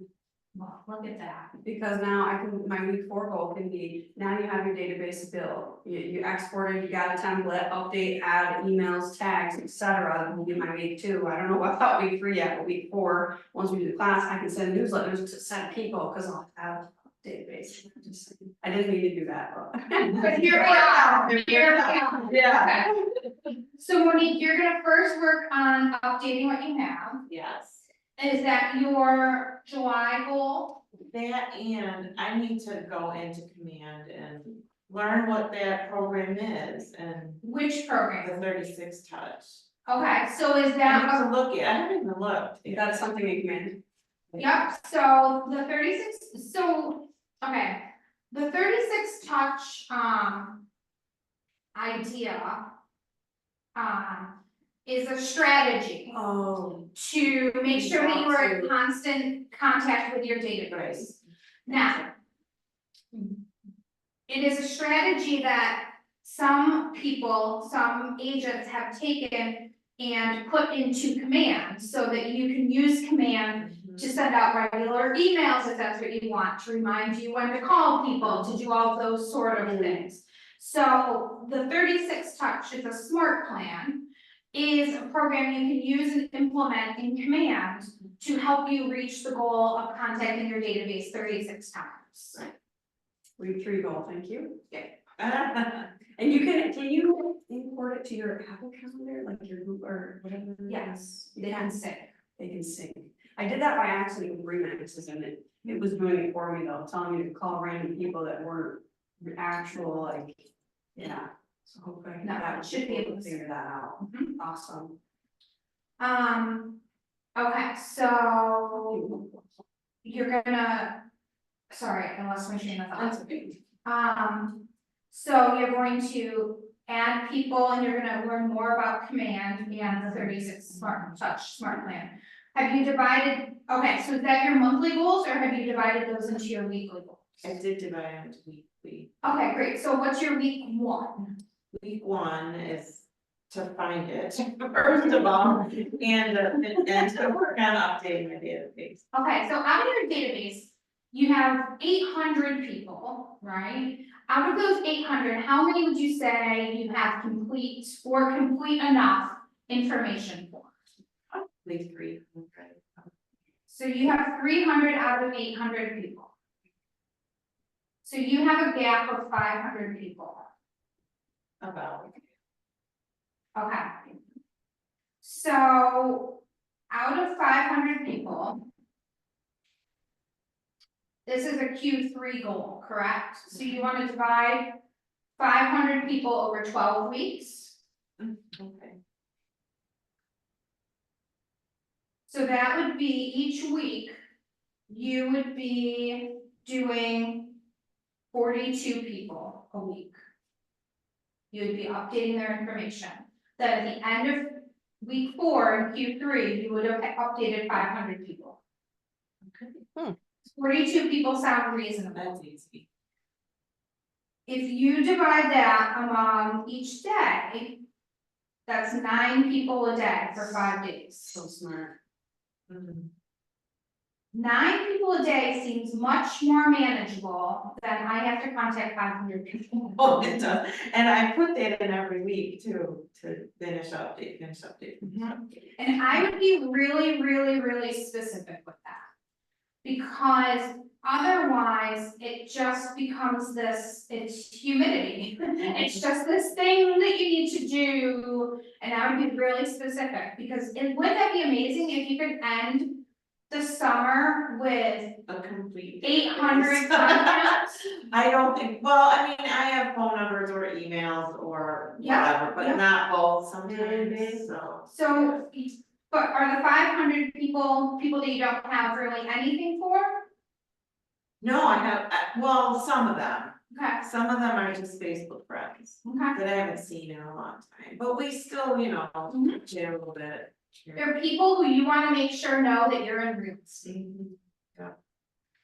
Well, look at that. Because now my week 4 goal can be, now you have your database built, you exported, you got a template, update, add emails, tags, etc. Will be my week 2, I don't know about week 3 yet, but week 4, once we do the class, I can send newsletters to set people, because I'll have a database. I didn't mean to do that, but. But here we are, here we are. Yeah. Okay. So Monique, you're gonna first work on updating what you have. Yes, Is that your July goal? that and I need to go into command and learn what that program is and Which the program? 36 touch. Okay, so is I that, have to look at, I haven't even looked. That's something you can. Yep, so the 36, okay, the 36 touch, idea. Is a strategy Oh. to make sure that you are in constant contact with your database. Now. It is a strategy that some people, some agents have taken and put into command so that you can use command to send out regular emails if that's what you want, to remind you when to call people, to do all those sort of things. So the 36 touch is a smart plan, is a program you can use and implement in command to help you reach the goal of contacting your database 36 times. Read through goal, thank you. Mhm. And can you import it to your Apple calendar, like your Google or whatever? it is? Yes, they can sync. They can sync. I did that by accident with Remixes and it was doing it for me though, telling me to call random people that weren't actual, like, yeah. So hopefully I can, No, that it should be able to figure that out. Mhm. Awesome. Okay, so you're gonna, sorry, I lost my train of thought. That's okay. So you're going to add people and you're gonna learn more about command and the 36 smart plan. Have you divided, okay, so is that your monthly goals or have you divided those into your weekly goals? I did divide them into weekly. Okay, great, so what's your week 1? Week 1 is to find it, first of all, and to work on updating my database. Okay, so out of your database, you have 800 people, right? Out of those 800, how many would you say you have complete or complete enough information for? Probably 300. So you have 300 out of 800 people. So you have a gap of 500 people. About. Okay. So out of 500 people, this is a Q3 goal, correct? So you want to divide 500 people over 12 weeks. Okay. So that would be each week, you would be doing 42 people a week. You would be updating their information. Then at the end of week 4 in Q3, you would have updated 500 people. Okay. 42 people sound reasonable. That's easy. If you divide that among each day, that's 9 people a day for 5 days. So smart. Mhm. 9 people a day seems much more manageable than I have to contact 500 people. Oh, it does, and I put that in every week too, to finish update. And I would be really, really, really specific with that. Because otherwise, it just becomes this, it's humidity. It's just this thing that you need to do, and I would be really specific, because wouldn't that be amazing if you could end the summer with A complete. 800 contacts? I don't think, well, I mean, I have phone numbers or emails or Yeah, whatever, yeah. but not both sometimes, Mhm. so. So, but are the 500 people that you don't have really anything for? No, I have, well, some of them, Okay, some of them are just Facebook friends okay. that I haven't seen in a long time, but we still, Mhm. share a little bit. There are people who you wanna make sure know that you're in roots. Mhm.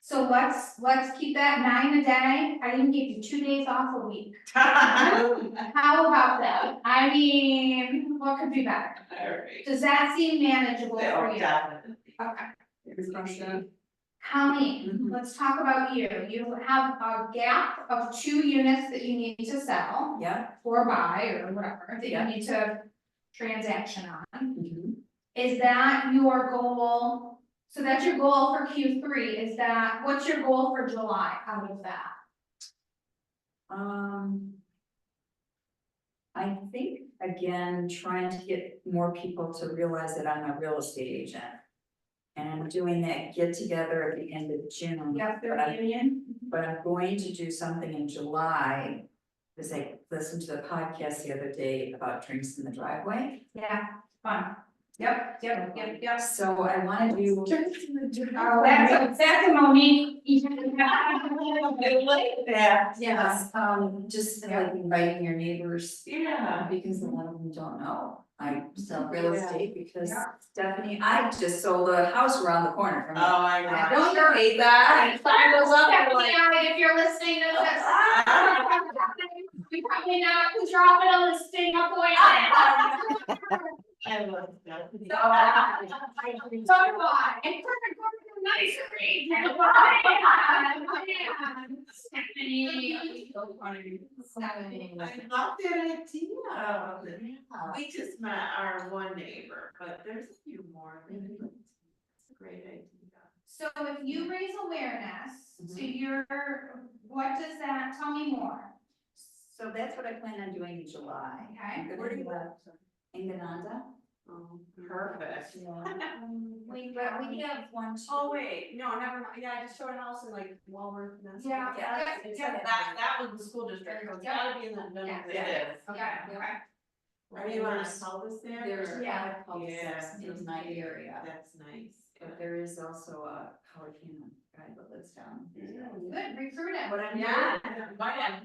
So let's keep that 9 a day. I even give you 2 days off a week. How about that? I mean, what could be better? Alright. Does that seem manageable for you? Definitely. Okay. Refresh that. Colleen, Mhm. let's talk about you. You have a gap of 2 units that you need to sell. Yeah. Or buy or whatever, that you Yeah. need to transaction on. Mhm. Is that your goal? So that's your goal for Q3, what's your goal for July out of that? I think, again, trying to get more people to realize that I'm a real estate agent. And I'm doing that get together at the end of June. Yep, the but I'm- reunion. But I'm going to do something in July, because I listened to the podcast the other day about drinks in the driveway. Yeah, fun. Yep, yep. So I wanna do. Oh, that's a Monique. Yeah. Yes, just like inviting your neighbors, Yeah. because a lot of them don't know. I sell real Yeah. estate because Yeah. Stephanie, I just sold a house around the corner from me. I know. Don't you hate that? And sign those up, and Stephanie, like, if you're listening to this. We probably not put you off in a listing appointment. I love that. So do I. And perfect, nice read. Stephanie. So funny. Stephanie. I love that idea. We just met our one neighbor, but there's a few more. It's a great idea. So if you raise awareness to Mhm. your, what does that, tell me more. so that's what I plan on doing in July. Okay. I'm Where do gonna you do live? in Gananda. Perfect. We have one. Oh, wait, no, never mind, yeah, I just showed a house in like Walworth. and that's- Yeah. Yeah. It said that was the school district, so it's gotta be in the. Yeah. It is. Okay, okay. Are you on a cul-de-sac? There's or- Yeah. cul-de-sacs in my area, That's nice. but there is also a Howard Cannon guy that lives down. Good, recruit him. But I'm Yeah.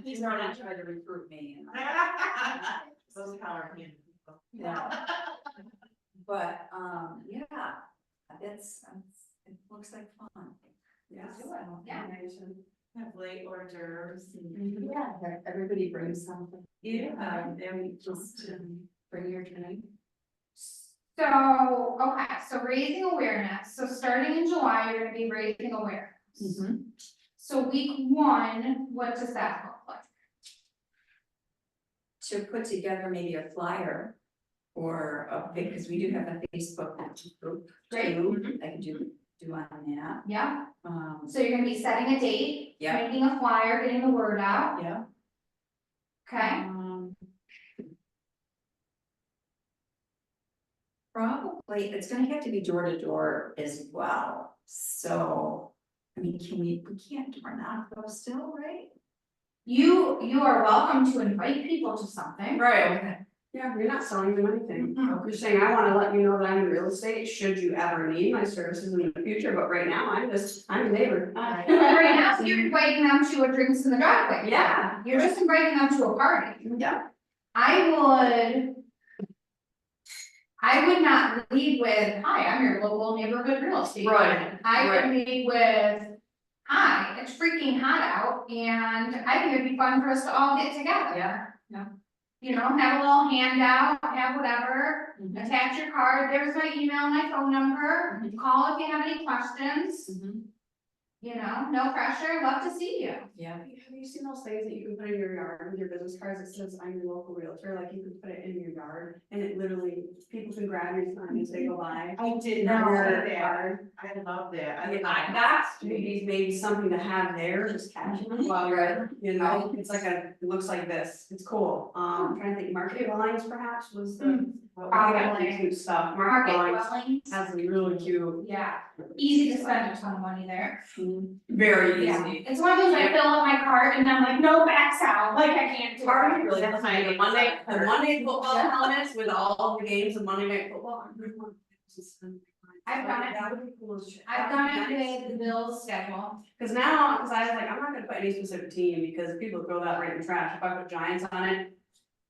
he's not trying to recruit me, and Those Howard Hanna people. yeah. But, yeah, it looks like fun. Yeah. So, Yeah. Have late hors d'oeuvres and. Yeah, everybody brings something. Yeah, And we just bring your drink. So, okay, so raising awareness, so starting in July, you're gonna be raising awareness. So week one, what does that look like? To put together maybe a flyer or a big, because we do have a Facebook group Great. too, I can do on that. Yeah, Um, so you're gonna be setting a date, Yeah. making a flyer, getting the word out, yeah. okay? Probably, it's gonna have to be door to door as well, so, I mean, we can't door knock those still, right? You are welcome to invite people to something. Right, Okay. yeah, we're not selling them anything, Mhm. we're saying, I wanna let you know that I'm in real estate, should you ever need my services in the future, but right now, I'm a neighbor. But right now, you're inviting them to a drinks in the driveway. Yeah. You're just inviting them to a party. Yeah. I would not lead with, hi, I'm your local neighborhood real estate. Right, agent." I would lead with, hi, it's freaking hot out and I think it'd be fun for us to all get together. Yeah. You know, have a little handout, have whatever, Mhm. attach your card, there's my email, my phone number, Mhm. call if you have any questions. Mhm. You know, no pressure, love to see you. Yeah, Have you seen those things that you can put in your yard with your business cards, it says, I'm your local realtor, like you can put it in your yard, and it literally, people can grab your sign as they go by. I did Not not your see that. card. I love that. That's maybe something to have there, just catch it while you're, you know, it's like it looks like this, it's cool. I'm trying to think, Market Lines perhaps was the. Well, I got Probably. cute stuff, Market Market Lines dwellings, has some really cute, yeah, easy to spend a ton of money there. very Yeah, easy. it's one of those I fill up my cart and I'm like, no, backs out, like I can't do Target it. really That's does my the Monday football Yeah. helmets with all the games of Monday Night Football. I've done it. That would be cool as shit. I've done it with the Bills schedule. Cause now, cause I was like, I'm not gonna put any specific team because people throw that right in the trash. If I put Giants on it.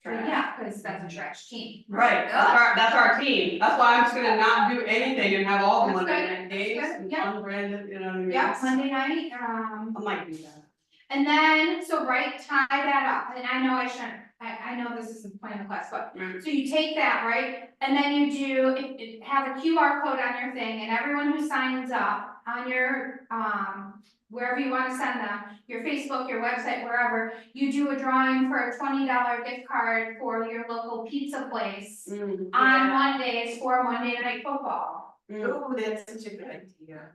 But Trash. yeah, cause that's a trash team. Right, that's our team. That's why I'm just gonna not do anything and have all the That's Monday good, night games that's good, and yeah. unbranded, you know what I mean? Yeah, Monday night, I might do that. and then, so tie that up, and I know I shouldn't, I know this isn't plan of class, but Right. so you take that, right, and then you do, have a QR code on your thing, and everyone who signs up on your, wherever you wanna send them, your Facebook, your website, wherever, you do a drawing for a $20 gift card for your local pizza place on Mondays for Monday Night Football. Oh, that's such a good idea.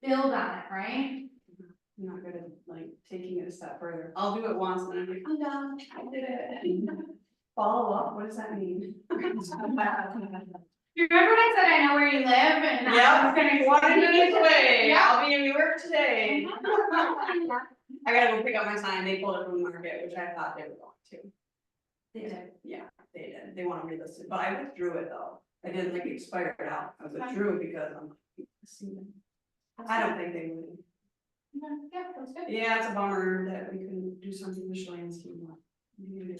Build on it, right? I'm not good at like taking it a step further. I'll do it once and I'm like, I'm done, I did it. Follow up, what does that mean? You remember when I said I know where you live and I was gonna. 20 minutes away, Yeah. I'll be in New York today. I gotta go pick up my sign, they pulled it from the market, which I thought they were going to. They did. Yeah, they did, they wanna relist it, but I withdrew it though. I didn't like expire it out, I was true because I'm like, I don't think they would. Yeah, that's good. Yeah, it's a bummer that we couldn't do something with Shalinski, but. you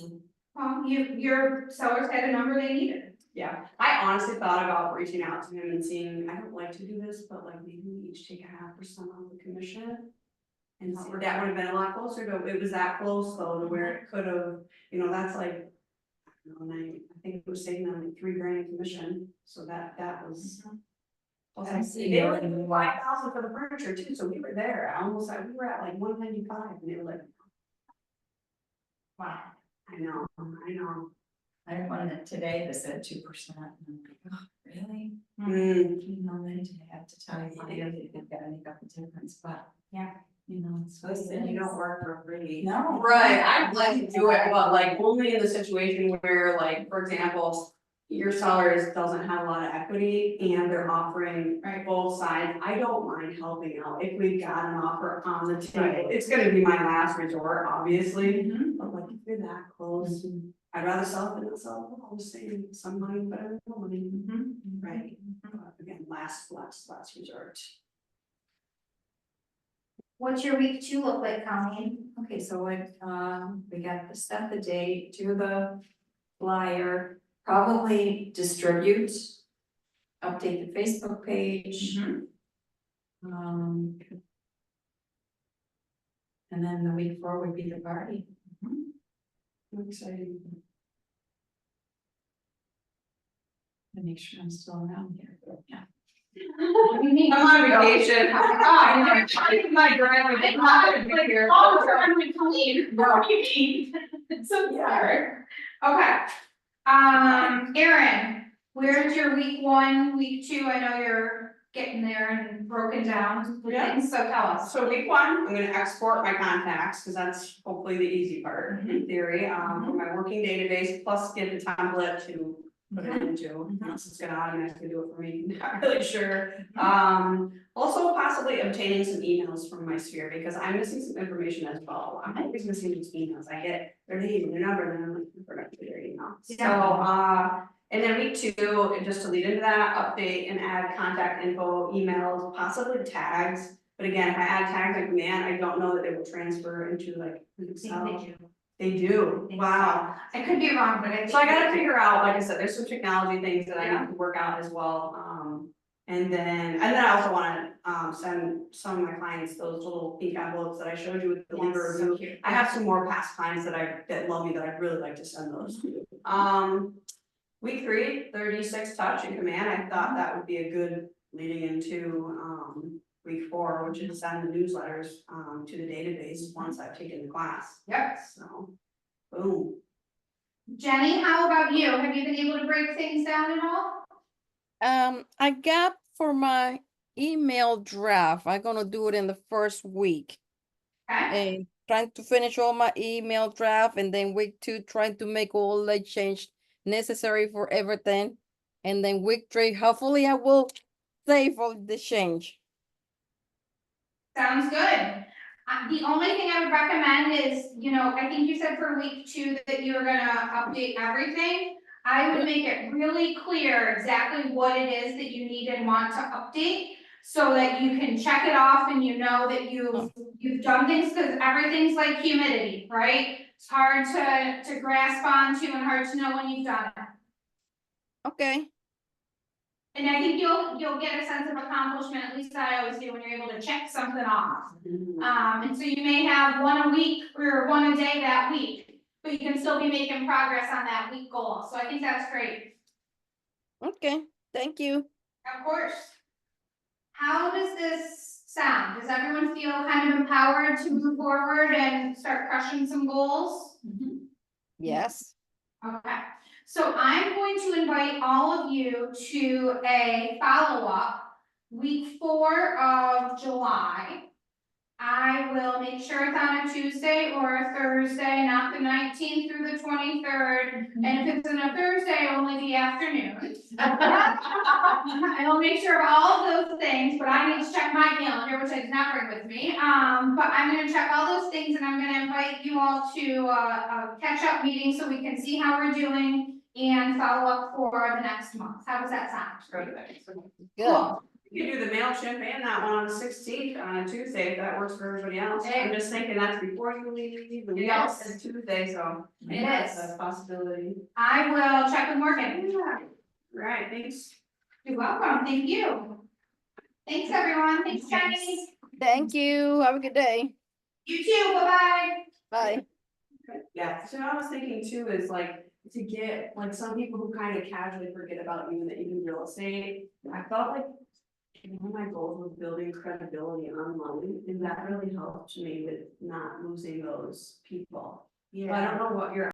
know. Your sellers had a number they needed. Yeah, I honestly thought about reaching out to him and seeing, I don't like to do this, but like maybe we each take 50% of the commission. And see, that would have been a lot closer to, it was that close though, to where it could have, that's like. I don't know, I think it was saving them like $3,000 in commission, so that was. Plus I see. They were like 5,000 for the furniture too, so we were there, we were at like 195 and they were like. Wow, I know. I had one that today that said 2%, and I'm like, oh, really? Mm. You know, then I have to tell you, I think they've got to make up the difference, but. Yeah. It's. Listen, you don't work for free. No. Right, I'd like to do it, but like only in the situation where like, for example. Your sellers doesn't have a lot of equity and they're offering both sides, I don't mind helping out if we've got an offer on the table. It's gonna be my last resort, obviously, but like if you're that close, I'd rather sell it than not sell it, I'll just say some money better than no money. Right, but again, last resort. What's your week 2 look like, Colleen? Okay, so we got the set the date, do the flyer, probably distribute. Update the Facebook page. And then the week 4 would be the party. I'm excited. To make sure I'm still around here, yeah. What do you mean? I'm on vacation. I'm trying my grandma. all the time with Colleen. What do you mean? It's so hard. Okay. Erin, where's your week 1, week 2? I know you're getting there and broken down with Yeah. things, so tell us. So week 1, I'm gonna export my contacts, because that's hopefully the easy part in theory, from my working database, plus get the template to put it into, unless it's gonna automatically do it for me, not really sure. Also possibly obtaining some emails from my sphere, because I'm missing some information as well. I'm always missing these emails, I get their name and their number, and then I'm like, I forgot to do their email. So, and then week 2, and just to lead into that, update and add contact info, emails, possibly tags. But again, if I add tags in command, I don't know that they will transfer into like an Excel. They do, wow. I could be wrong, but I think. So I gotta figure out, like I said, there's some technology things that I need to work out as well, and then I also wanna, send some of my clients those little pink envelopes that I showed you with the lever So review. cute. I have some more past clients that love me that I'd really like to send those to. Week 3, 36 touch and command, I thought that would be a good leading into, week 4, which is send the newsletters, to the database once I've taken the class. Yep. So, boom. Jenny, how about you? Have you been able to break things down at all? I got for my email draft, I'm gonna do it in the first week. Okay, And trying to finish all my email draft, and then week 2, trying to make all the change necessary for everything. And then week 3, hopefully I will save all the change. sounds good. The only thing I would recommend is, I think you said for week 2 that you were gonna update everything. I would make it really clear exactly what it is that you need and want to update, so that you can check it off and you know that you've done things, because everything's like humidity, right? It's hard to grasp onto and hard to know when you've done it. Okay, And I think you'll get a sense of accomplishment, at least I always do, when you're able to check something off. And so you may have one a week or one a day that week, but you can still be making progress on that week goal. So I think that's great. okay, thank you. Of course. How does this sound? Does everyone feel kind of empowered to move forward and start crushing some goals? Yes. Okay, so I'm going to invite all of you to a follow-up, week 4 of July. I will make sure it's on a Tuesday or a Thursday, not the 19th through the 23rd. And if it's on a Thursday, only the afternoon. I'll make sure of all of those things, but I need to check my calendar, which I did not bring with me. But I'm gonna check all those things, and I'm gonna invite you all to a catch-up meeting so we can see how we're doing and follow up for the next month. How does that sound? Perfect. Good. Cool. You can do the MailChimp and that one on the 16th on a Tuesday, if that works for everybody else. I'm just thinking that's before you leave, and Yes. it's Tuesday, so. It that's is. a possibility. I will check with Morgan. Yeah. Right, thanks. You're welcome, thank you. Thanks, everyone, thanks, Jenny. Thank you. Have a good day. You too, bye-bye. Bye. Yeah, so I was thinking too is like, to get, like, some people who kind of casually forget about you and that you do real estate. I felt like one of my goals was building credibility online, and that really helped me with not losing those people. But I don't know what your